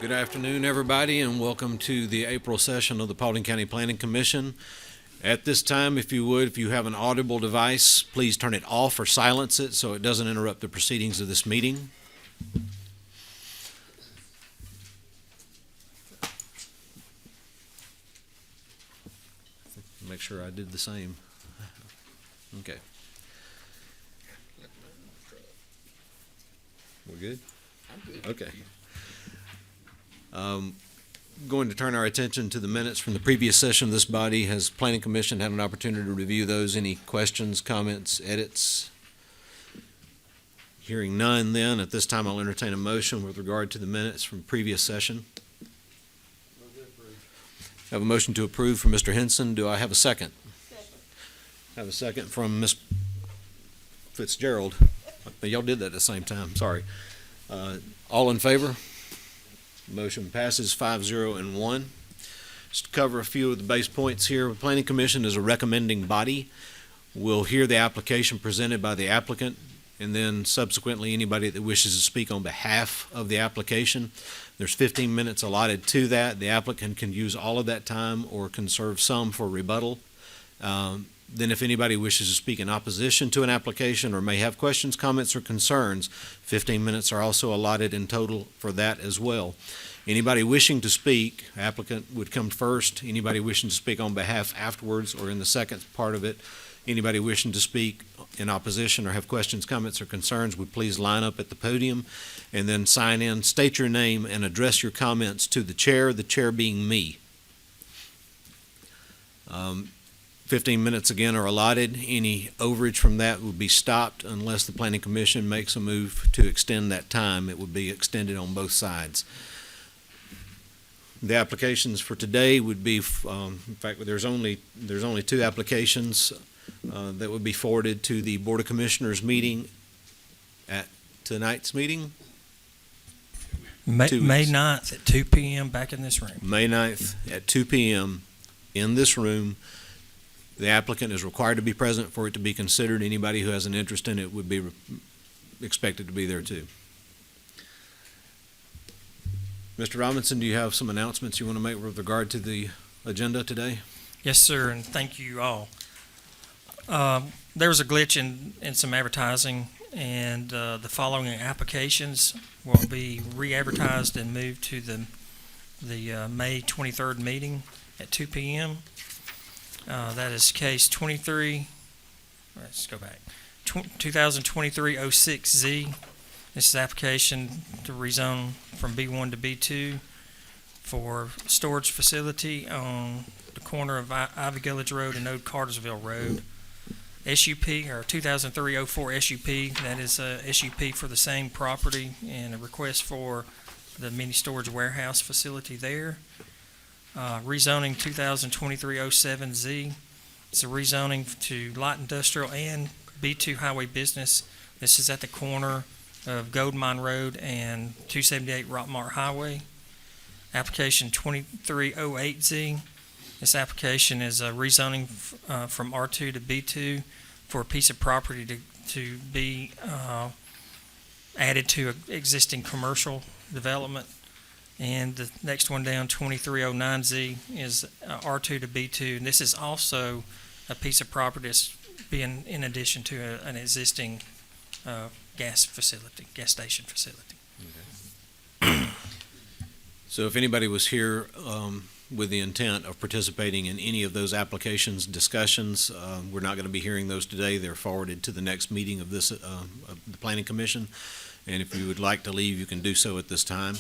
Good afternoon, everybody, and welcome to the April session of the Paulding County Planning Commission. At this time, if you have an audible device, please turn it off or silence it so it doesn't interrupt the proceedings of this meeting. Make sure I did the same. Okay. We're good? I'm good. Okay. Going to turn our attention to the minutes from the previous session of this body. Has Planning Commission had an opportunity to review those? Any questions, comments, edits? Hearing none, then, at this time I'll entertain a motion with regard to the minutes from previous session. I have a motion to approve from Mr. Henson. Do I have a second? Second. I have a second from Ms. Fitzgerald. Y'all did that at the same time, sorry. All in favor? Motion passes 5-0 and 1. Just to cover a few of the base points here, the Planning Commission is a recommending body. We'll hear the application presented by the applicant, and then subsequently anybody that wishes to speak on behalf of the application. There's 15 minutes allotted to that. The applicant can use all of that time or conserve some for rebuttal. Then if anybody wishes to speak in opposition to an application or may have questions, comments, or concerns, 15 minutes are also allotted in total for that as well. Anybody wishing to speak, applicant would come first. Anybody wishing to speak on behalf afterwards or in the second part of it, anybody wishing to speak in opposition or have questions, comments, or concerns would please line up at the podium and then sign in, state your name, and address your comments to the chair being me. 15 minutes again are allotted. Any overage from that would be stopped unless the Planning Commission makes a move to extend that time. It would be extended on both sides. The applications for today would be, in fact, there's only two applications that would be forwarded to the Board of Commissioners meeting at tonight's meeting. May 9th at 2 p.m. back in this room. May 9th at 2 p.m. in this room. The applicant is required to be present for it to be considered. Anybody who has an interest in it would be expected to be there too. Mr. Robinson, do you have some announcements you want to make with regard to the agenda today? Yes, sir, and thank you all. There was a glitch in some advertising, and the following applications will be re-advertised and moved to the May 23rd meeting at 2 p.m. That is case 23, let's go back, 2023-06Z. This is application to rezone from B1 to B2 for storage facility on the corner of Ivy Village Road and Old Cartersville Road. SUP, or 2003-04 SUP, that is a SUP for the same property and a request for the mini storage warehouse facility there. Rezoning 2023-07Z. It's a rezoning to light industrial and B2 highway business. This is at the corner of Gold Mine Road and 278 Rockmart Highway. Application 2308Z. This application is a rezoning from R2 to B2 for a piece of property to be added to an existing commercial development. And the next one down, 2309Z, is R2 to B2. And this is also a piece of property that's being in addition to an existing gas station facility. Okay. So if anybody was here with the intent of participating in any of those applications, discussions, we're not going to be hearing those today. They're forwarded to the next meeting of this of the Planning Commission. And if you would like to leave, you can do so at this time.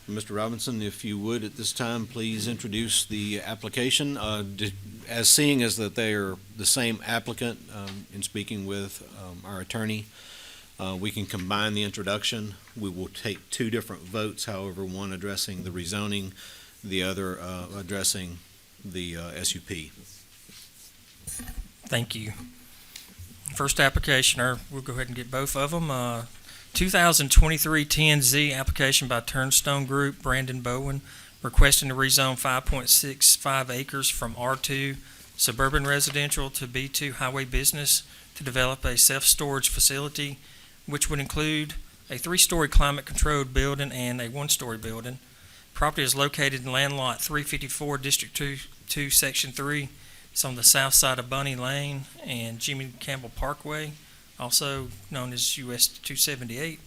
Mr. Robinson, if you would at this time, please introduce the application. As seeing as that they are the same applicant, in speaking with our attorney, we can combine the introduction. We will take two different votes, however, one addressing the rezoning, the other addressing the SUP. Thank you. First application, or we'll go ahead and get both of them. 2023 10Z application by Turnstone Group, Brandon Bowen, requesting to rezone 5.65 acres from R2 suburban residential to B2 highway business to develop a self-storage facility, which would include a 3-story climate-controlled building and a 1-story building. Property is located in land lot 354, District 2, Section 3. It's on the south side of Bunny Lane and Jimmy Campbell Parkway, also known as US 278,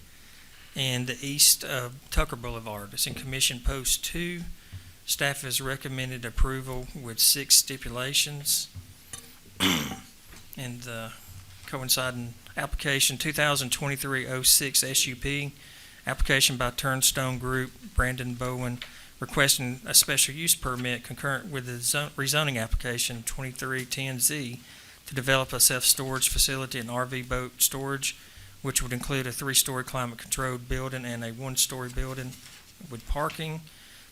and the east of Tucker Boulevard. It's in Commission Post 2. Staff has recommended approval with 6 stipulations. And coinciding application 2023-06 SUP, application by Turnstone Group, Brandon Bowen, requesting a special use permit concurrent with the rezoning application 2310Z to develop a self-storage facility and RV boat storage, which would include a 3-story climate-controlled building and a 1-story building with parking.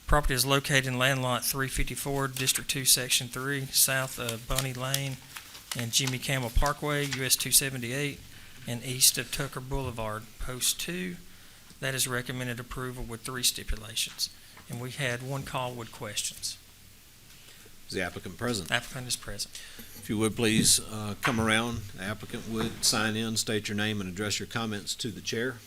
Property is located in land lot 354, District 2, Section 3, south of Bunny Lane and Jimmy Campbell Parkway, US 278, and east of Tucker Boulevard, Post 2. That is recommended approval with 3 stipulations. And we had 1 call with questions. Is the applicant present? Applicant is present. If you would please come around, the applicant would sign in, state your name, and address your comments to the chair.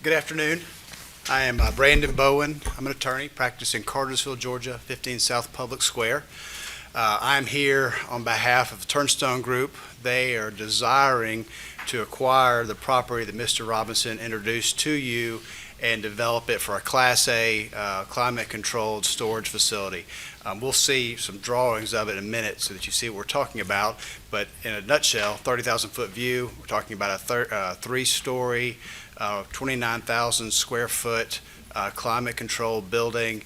Good afternoon. I am Brandon Bowen. I'm an attorney practicing Cartersville, Georgia, 15 South Public Square. I'm here on behalf of the Turnstone Group. They are desiring to acquire the property that Mr. Robinson introduced to you and develop it for a Class A climate-controlled storage facility. We'll see some drawings of it in a minute so that you see what we're talking about, but in a nutshell, 30,000-foot view, we're talking about a 3-story, 29,000 square foot climate-controlled building,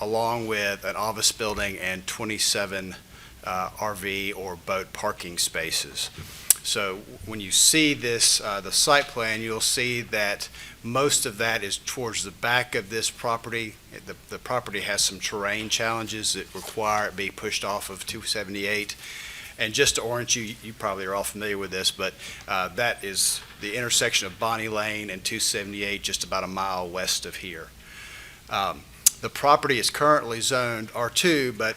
along with an office building and 27 RV or boat parking spaces. So when you see this, the site plan, you'll see that most of that is towards the back of this property. The property has some terrain challenges that require it be pushed off of 278. And just to orient you, you probably are all familiar with this, but that is the intersection of Bonnie Lane and 278, just about a mile west of here. The property is currently zoned R2, but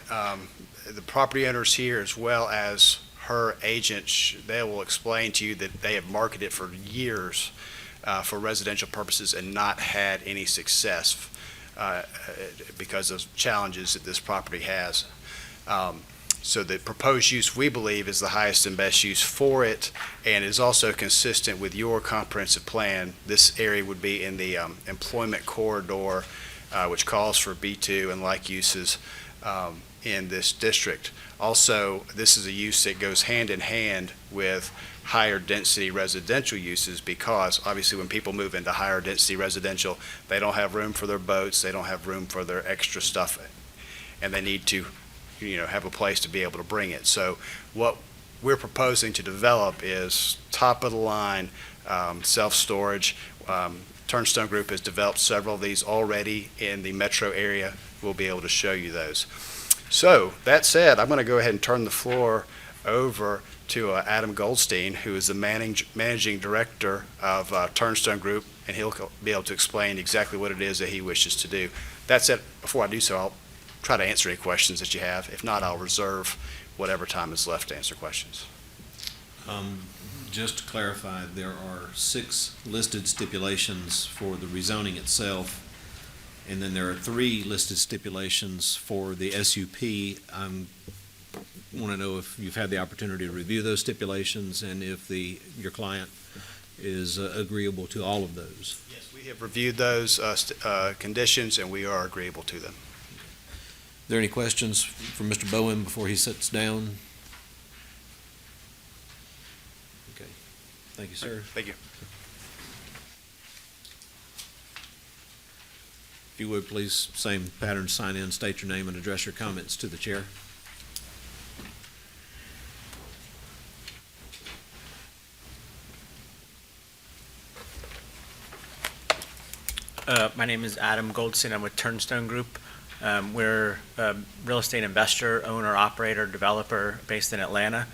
the property owners here, as well as her agent, they will explain to you that they have marketed it for years for residential purposes and not had any success because of challenges that this property has. So the proposed use, we believe, is the highest and best use for it, and is also consistent with your comprehensive plan. This area would be in the employment corridor, which calls for B2 and like uses in this district. Also, this is a use that goes hand in hand with higher density residential uses, because obviously when people move into higher density residential, they don't have room for their boats, they don't have room for their extra stuff, and they need to have a place to be able to bring it. So what we're proposing to develop is top of the line self-storage. Turnstone Group has developed several of these already in the metro area. We'll be able to show you those. So that said, I'm going to go ahead and turn the floor over to Adam Goldstein, who is the managing director of Turnstone Group, and he'll be able to explain exactly what it is that he wishes to do. That said, before I do so, I'll try to answer any questions that you have. If not, I'll reserve whatever time is left to answer questions. Just to clarify, there are 6 listed stipulations for the rezoning itself, and then there are 3 listed stipulations for the SUP. I want to know if you've had the opportunity to review those stipulations and if your client is agreeable to all of those. Yes, we have reviewed those conditions, and we are agreeable to them. Are there any questions from Mr. Bowen before he sits down? Okay. Thank you, sir. Thank you. If you would, please, same pattern, sign in, state your name, and address your comments to the chair. My name is Adam Goldstein. I'm with Turnstone Group. We're a real estate investor, owner, operator, developer based in Atlanta.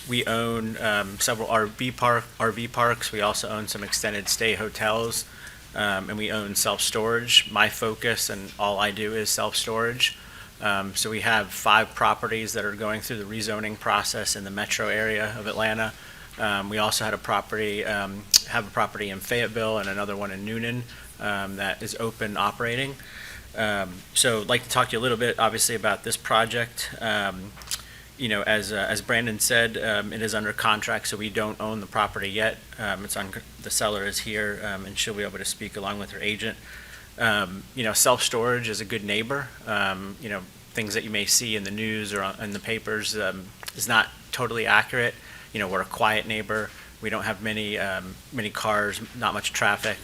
We own several RV parks. We also own some extended stay hotels, and we own self-storage. My focus and all I do is self-storage. So we have 5 properties that are going through the rezoning process in the metro area of Atlanta. We also have a property in Fayetteville and another one in Noonan that is open operating. So I'd like to talk to you a little bit, obviously, about this project. As Brandon said, it is under contract, so we don't own the property yet. The seller is here, and she'll be able to speak along with her agent. Self-storage is a good neighbor. Things that you may see in the news or in the papers is not totally accurate. We're a quiet neighbor. We don't have many cars, not much traffic.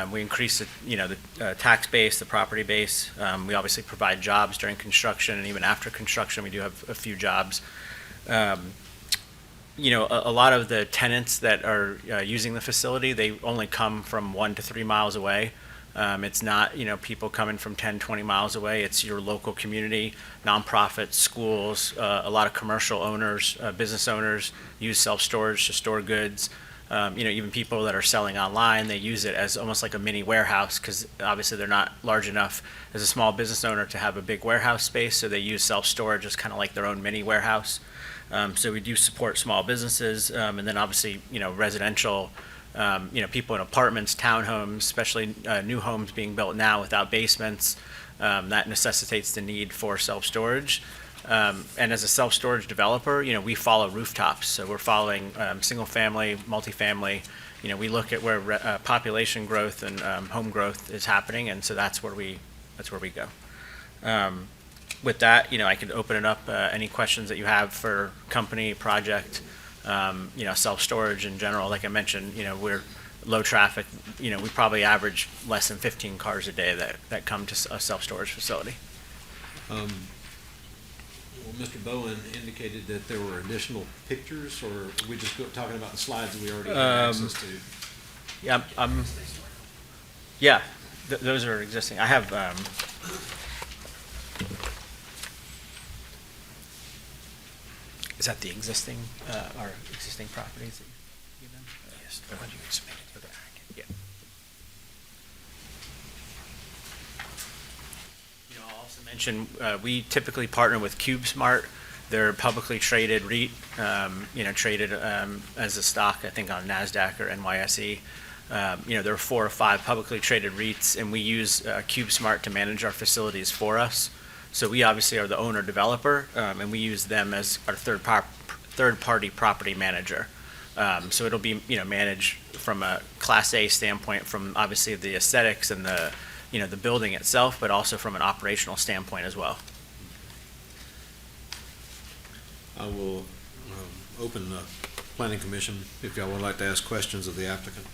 We increase the tax base, the property base. We obviously provide jobs during construction, and even after construction, we do have a few jobs. A lot of the tenants that are using the facility, they only come from 1 to 3 miles away. It's not, people coming from 10, 20 miles away. It's your local community, nonprofits, schools, a lot of commercial owners, business owners use self-storage to store goods. Even people that are selling online, they use it as almost like a mini warehouse because obviously they're not large enough as a small business owner to have a big warehouse space, so they use self-storage as kind of like their own mini warehouse. So we do support small businesses, and then obviously, residential, people in apartments, townhomes, especially new homes being built now without basements, that necessitates the need for self-storage. And as a self-storage developer, we follow rooftops. So we're following single-family, multifamily. We look at where population growth and home growth is happening, and so that's where we go. With that, I can open it up. Any questions that you have for company, project, self-storage in general. Like I mentioned, we're low traffic. We probably average less than 15 cars a day that come to a self-storage facility. Well, Mr. Bowen indicated that there were additional pictures, or are we just talking about the slides that we already have access to? Yeah, those are existing. I have, is that the existing, our existing properties? Yes. The one you submitted. Okay. Yeah. I'll also mention, we typically partner with CubeSmart. They're a publicly traded REIT, traded as a stock, I think, on NASDAQ or NYSE. There are 4 or 5 publicly traded REITs, and we use CubeSmart to manage our facilities for us. So we obviously are the owner developer, and we use them as our third-party property manager. So it'll be managed from a Class A standpoint, from obviously the aesthetics and the building itself, but also from an operational standpoint as well. I will open the planning commission if y'all would like to ask questions of the applicant.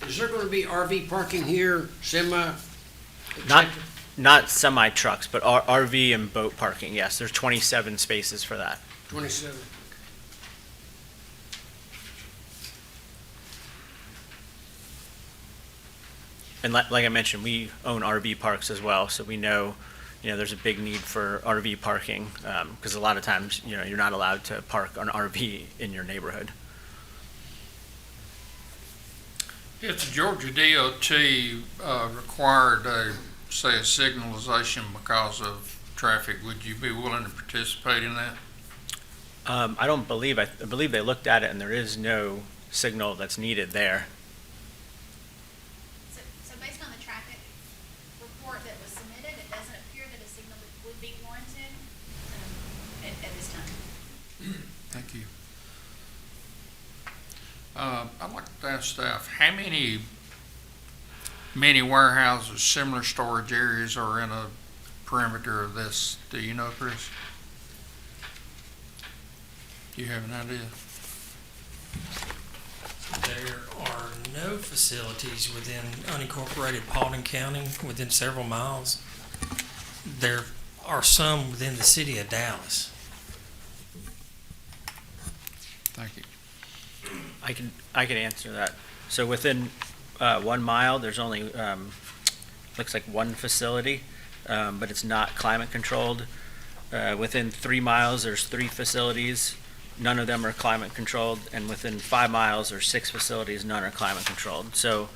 Is there going to be RV parking here, semi? Not semi trucks, but RV and boat parking. Yes, there's 27 spaces for that. 27. And like I mentioned, we own RV parks as well, so we know, there's a big need for RV parking because a lot of times, you're not allowed to park an RV in your neighborhood. If the Georgia DOT required say a signalization because of traffic, would you be willing to participate in that? I believe they looked at it and there is no signal that's needed there. So based on the traffic report that was submitted, it doesn't appear that a signal would be warranted at this time. Thank you. I'd like to ask staff, how many warehouses, similar storage areas are in a perimeter of this? Do you know, Chris? Do you have an idea? There are no facilities within unincorporated Paulding County within several miles. There are some within the city of Dallas. Thank you. I can answer that. So within 1 mile, there's only, looks like one facility, but it's not climate controlled. Within 3 miles, there's 3 facilities. None of them are climate controlled, and within 5 miles, there's 6 facilities, none are climate controlled. So,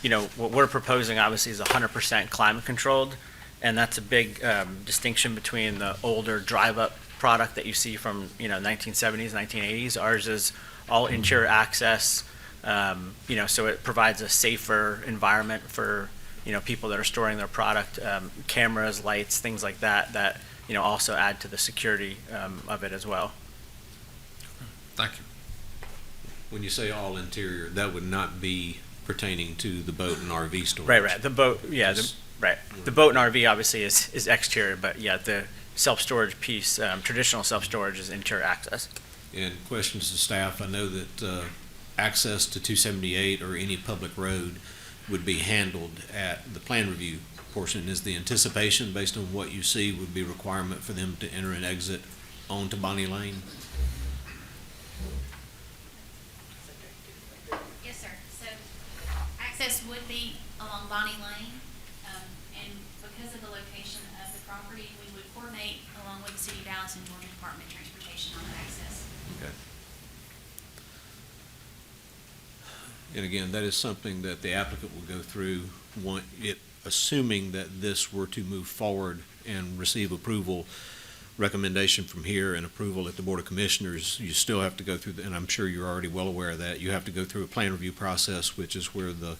you know, what we're proposing obviously is 100% climate controlled, and that's a big distinction between the older drive-up product that you see from, you know, 1970s, 1980s. Ours is all interior access, you know, so it provides a safer environment for, you know, people that are storing their product, cameras, lights, things like that, that, you know, also add to the security of it as well. Thank you. When you say all interior, that would not be pertaining to the boat and RV storage? Right. The boat, yeah, right. The boat and RV obviously is exterior, but yeah, the self-storage piece, traditional self-storage is interior access. And questions to staff, I know that access to 278 or any public road would be handled at the plan review portion. Is the anticipation, based on what you see, would be requirement for them to enter and exit onto Bonnie Lane? Yes, sir. So access would be along Bonnie Lane, and because of the location of the property, we would coordinate along with the City of Dallas and Georgia Department of Transportation on the access. Okay. And again, that is something that the applicant will go through, assuming that this were to move forward and receive approval, recommendation from here and approval at the Board of Commissioners. You still have to go through, and I'm sure you're already well aware of that, you have to go through a plan review process, which is where the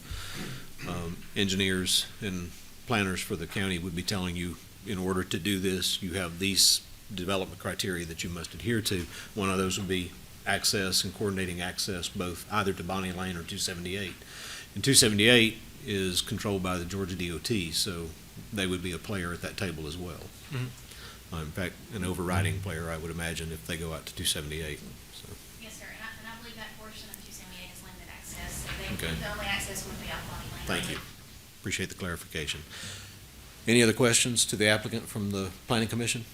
engineers and planners for the county would be telling you, in order to do this, you have these development criteria that you must adhere to. One of those would be access and coordinating access both either to Bonnie Lane or 278. And 278 is controlled by the Georgia DOT, so they would be a player at that table as well. In fact, an overriding player, I would imagine, if they go out to 278. So, Yes, sir. And I believe that portion of 278 is limited access. So Okay. the only access would be off Bonnie Lane. thank you. Appreciate the clarification. Any other questions to the applicant from the Planning Commission?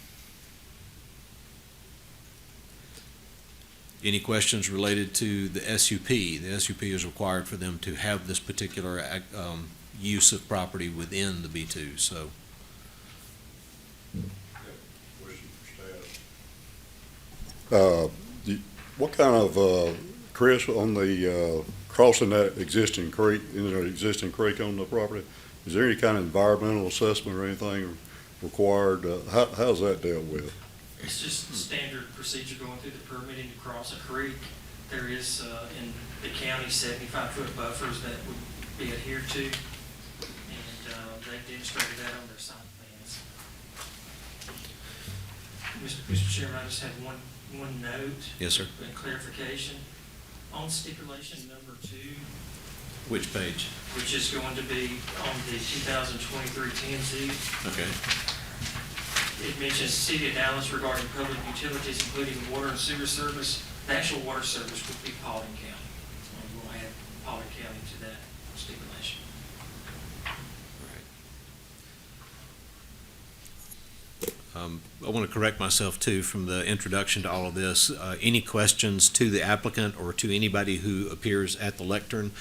Any questions related to the SUP? The SUP is required for them to have this particular use of property within the B2, so. What kind of, Chris, on the, crossing that existing creek, existing creek on the property, is there any kind of environmental assessment or anything required? How's that dealt with? It's just standard procedure going through the permitting to cross a creek. There is, in the county, 75-foot buffers that would be adhered to, and they demonstrated that on their site plans. Mr. Chairman, I just had one note. Yes, sir. And clarification. On stipulation number 2, Which page? which is going to be on the 2023 TNC, Okay. it mentions City of Dallas regarding public utilities, including water and sewer service. The actual water service would be Paulding County. And we'll add Paulding County to that stipulation. I want to correct myself too from the introduction to all of this. Any questions to the applicant or to anybody who appears at the lectern?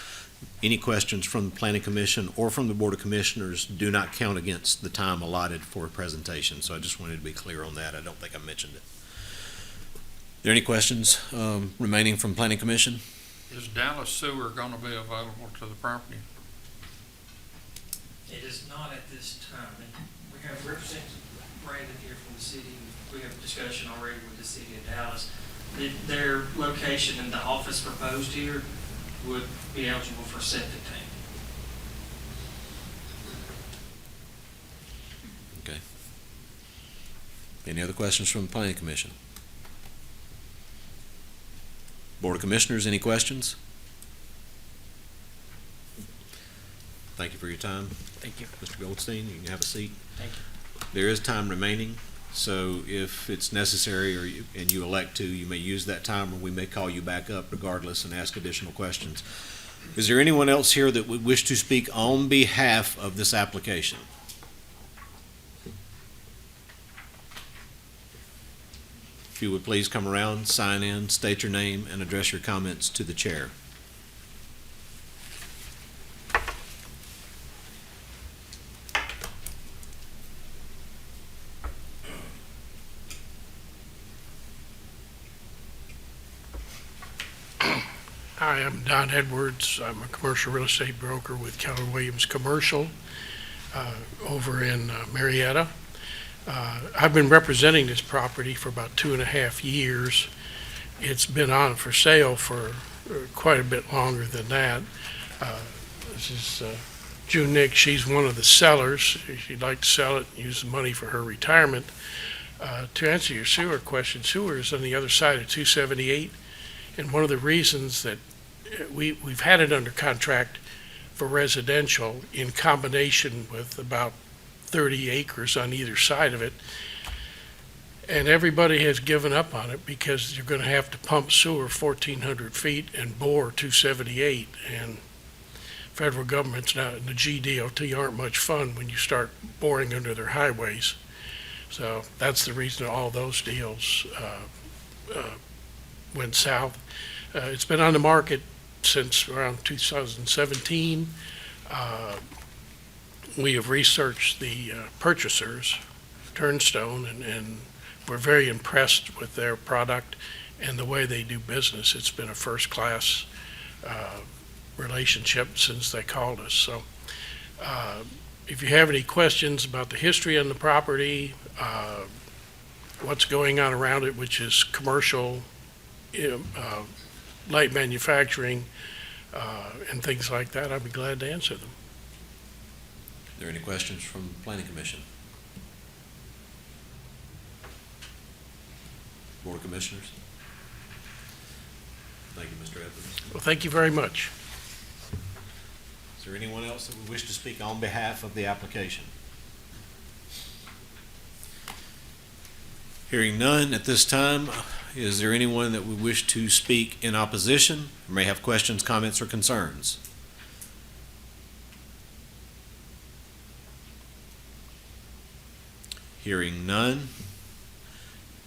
Any questions from the Planning Commission or from the Board of Commissioners do not count against the time allotted for a presentation. So I just wanted to be clear on that. I don't think I mentioned it. Are there any questions remaining from Planning Commission? Is Dallas Sewer going to be available to the property? It is not at this time. And we have Representative Brandon here from the city. We have a discussion already with the City of Dallas. Their location and the office proposed here would be eligible for septic tank. Okay. Any other questions from the Planning Commission? Board of Commissioners, any questions? Thank you for your time. Thank you. Mr. Goldstein, you can have a seat. Thank you. There is time remaining, so if it's necessary and you elect to, you may use that time, or we may call you back up regardless and ask additional questions. Is there anyone else here that would wish to speak on behalf of this application? If you would please come around, sign in, state your name, and address your comments to the chair. Hi, I'm Don Edwards. I'm a commercial real estate broker with Keller Williams Commercial over in Marietta. I've been representing this property for about 2.5 years. It's been on for sale for quite a bit longer than that. This is June Nick. She's one of the sellers. She'd like to sell it and use the money for her retirement. To answer your sewer question, sewer is on the other side of 278. And one of the reasons that we've had it under contract for residential in combination with about 30 acres on either side of it. And everybody has given up on it because you're going to have to pump sewer 1,400 feet and bore 278. And federal government's not, and the GDOT aren't much fun when you start boring under their highways. So that's the reason all those deals went south. It's been on the market since around 2017. We have researched the purchasers, Turnstone, and we're very impressed with their product and the way they do business. It's been a first-class relationship since they called us. So if you have any questions about the history on the property, what's going on around it, which is commercial, light manufacturing, and things like that, I'd be glad to answer them. Are there any questions from the Planning Commission? Board of Commissioners? Thank you, Mr. Evans. Well, thank you very much. Is there anyone else that would wish to speak on behalf of the application? Hearing none at this time, is there anyone that would wish to speak in opposition or may have questions, comments, or concerns? Hearing none.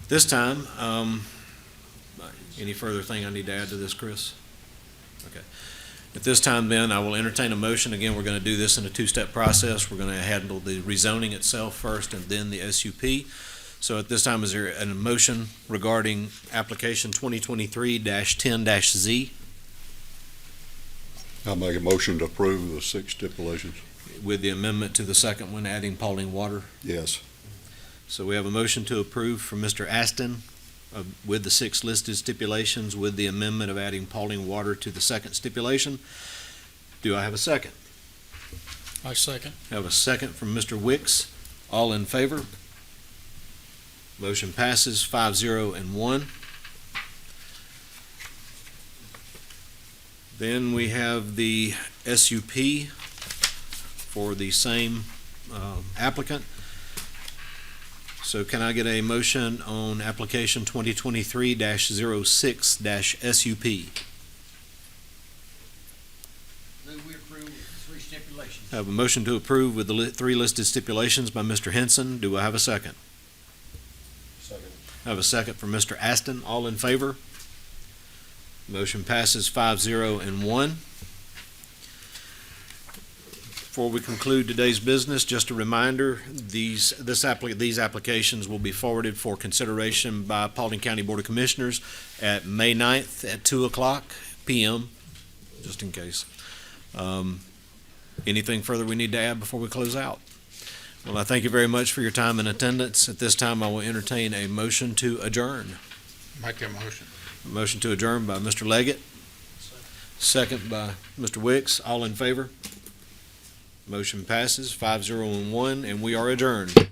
This time, any further thing I need to add to this, Chris? Okay. At this time, then, I will entertain a motion. Again, we're going to do this in a two-step process. We're going to handle the rezoning itself first and then the SUP. So at this time, is there a motion regarding application 2023-10-Z I'll make a motion to approve the 6 stipulations. with the amendment to the second one, adding Paulding Water? Yes. So we have a motion to approve from Mr. Aston with the 6 listed stipulations with the amendment of adding Paulding Water to the second stipulation. Do I have a second? I second. I have a second from Mr. Wicks. All in favor? Motion passes 5-0 and 1. Then we have the SUP for the same applicant. So can I get a motion on application 2023-06-SUP? Move we approve with 3 stipulations. I have a motion to approve with the 3 listed stipulations by Mr. Henson. Do I have a second? Second. I have a second from Mr. Aston. All in favor? Motion passes 5-0 and 1. Before we conclude today's business, just a reminder, these applications will be forwarded for consideration by Paulding County Board of Commissioners at May 9th at 2:00 p.m., just in case. Anything further we need to add before we close out? Well, I thank you very much for your time and attendance. At this time, I will entertain a motion to adjourn. Make that motion. A motion to adjourn by Mr. Leggett. Second by Mr. Wicks. All in favor? Motion passes 5-0 and 1, and we are adjourned.